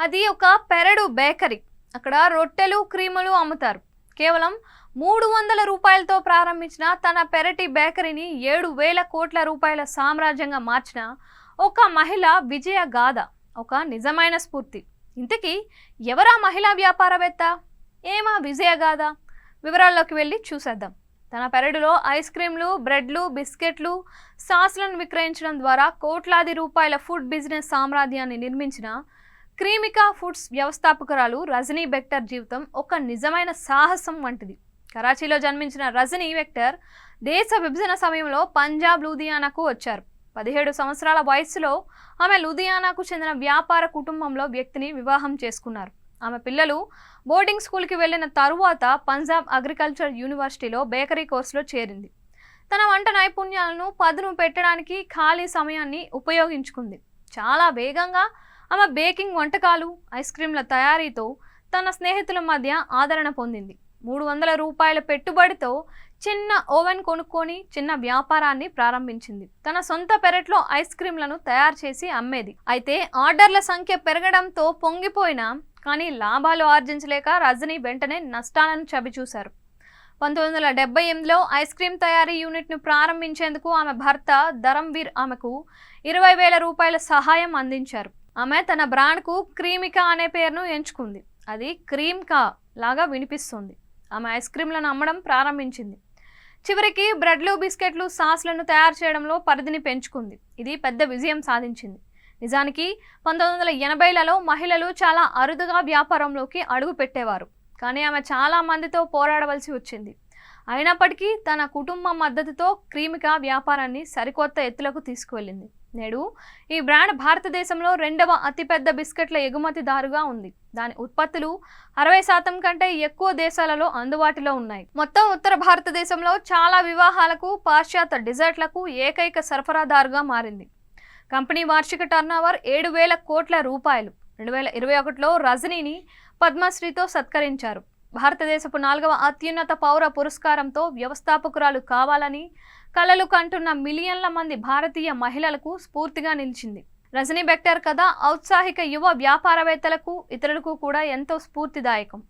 అది ఒక పెరడు బేకరీ. అక్కడ రొట్టెలు క్రీములు అమ్ముతారు. కేవలం 300 రూపాయలతో ప్రారంభించిన తన పెరటి బేకరీని 7,000 కోట్ల రూపాయల సామ్రాజ్యంగా మార్చిన ఒక మహిళ విజయ గాథ, ఒక నిజమైన స్ఫూర్తి. ఇంతకీ ఎవరా మహిళా వ్యాపారవేత్త, ఏమా విజయ గాథ? వివరాల్లోకి వెళ్ళి చూసేద్దాం. తన పెరడులో ఐస్ క్రీంలు, బ్రెడ్లు, బిస్కెట్లు, సాస్లను విక్రయించడం ద్వారా కోట్లాది రూపాయల ఫుడ్ బిజినెస్ సామ్రాజ్యాన్ని నిర్మించిన క్రీమికా ఫుడ్స్ వ్యవస్థాపకురాలు రజనీ బెక్టర్ జీవితం ఒక నిజమైన సాహసం వంటిది. కరాచీలో జన్మించిన రజనీ బెక్టర్ దేశ విభజన సమయంలో పంజాబ్ లూధియానాకు వచ్చారు. 17 సంవత్సరాల వయస్సులో ఆమె లూధియానాకు చెందిన వ్యాపార కుటుంబంలో వ్యక్తిని వివాహం చేసుకున్నారు. ఆమె పిల్లలు బోర్డింగ్ స్కూల్కి వెళ్ళిన తరువాత పంజాబ్ అగ్రికల్చర్ యూనివర్సిటీలో బేకరీ కోర్సులో చేరింది. తన వంట నైపుణ్యాలను పదును పెట్టడానికి ఖాళీ సమయాన్ని ఉపయోగించుకుంది. చాలా వేగంగా ఆమె బేకింగ్, వంటకాలు, ఐస్ క్రీంల తయారీతో తన స్నేహితుల మధ్య ఆదరణ పొందింది. 300 రూపాయల పెట్టుబడితో చిన్న ఓవెన్ కొనుక్కొని చిన్న వ్యాపారాన్ని ప్రారంభించింది. తన సొంత పెరట్లో ఐస్ క్రీంలను తయారు చేసి అమ్మేది. అయితే ఆర్డర్ల సంఖ్య పెరగడంతో పొంగిపోయినా కానీ లాభాలు ఆర్జించలేక రజనీ వెంటనే నష్టాలను చవిచూశారు. 1978లో ఐస్ క్రీం తయారీ యూనిట్ను ప్రారంభించేందుకు ఆమె భర్త ధరంవీర్ ఆమెకు 20,000 రూపాయల సహాయం అందించారు. ఆమె తన బ్రాండ్కు క్రీమికా అనే పేరును ఎంచుకుంది. అది క్రీమ్కా లాగా వినిపిస్తుంది. ఆమె ఐస్ క్రీంలను అమ్మడం ప్రారంభించింది. చివరికి బ్రెడ్లు, బిస్కెట్లు, సాస్లను తయారు చేయడంలో పరిధిని పెంచుకుంది. ఇది పెద్ద విజయం సాధించింది. నిజానికి 1980లలో మహిళలు చాలా అరుదుగా వ్యాపారంలోకి అడుగు పెట్టేవారు. కానీ ఆమె చాలా మందితో పోరాడవలసి వచ్చింది. అయినప్పటికీ తన కుటుంబ మద్దతుతో క్రీమికా వ్యాపారాన్ని సరికొత్త ఎత్తులకు తీసుకువెళ్ళింది. నేడు ఈ బ్రాండ్ భారతదేశంలో 2వ అతిపెద్ద బిస్కెట్ల ఎగుమతిదారుగా ఉంది. దాని ఉత్పత్తులు 60% కంటే ఎక్కువ దేశాలలో అందుబాటులో ఉన్నాయి. మొత్తం ఉత్తర భారతదేశంలో చాలా వివాహాలకు, పాశ్చాత్య డిజర్ట్లకు ఏకైక సరఫరాదారుగా మారింది. కంపెనీ వార్షిక టర్నోవర్ 7,000 కోట్ల రూపాయలు. 2021లో రజనీని పద్మశ్రీతో సత్కరించారు. భారతదేశపు 4వ అత్యున్నత పౌర పురస్కారంతో వ్యవస్థాపకురాలు కావాలని కలలు కంటున్న మిలియన్ల మంది భారతీయ మహిళలకు స్ఫూర్తిగా నిలిచింది. రజనీ బెక్టర్ కథ ఔత్సాహిక యువ వ్యాపారవేత్తలకు, ఇతరులకు కూడా ఎంతో స్ఫూర్తిదాయకం.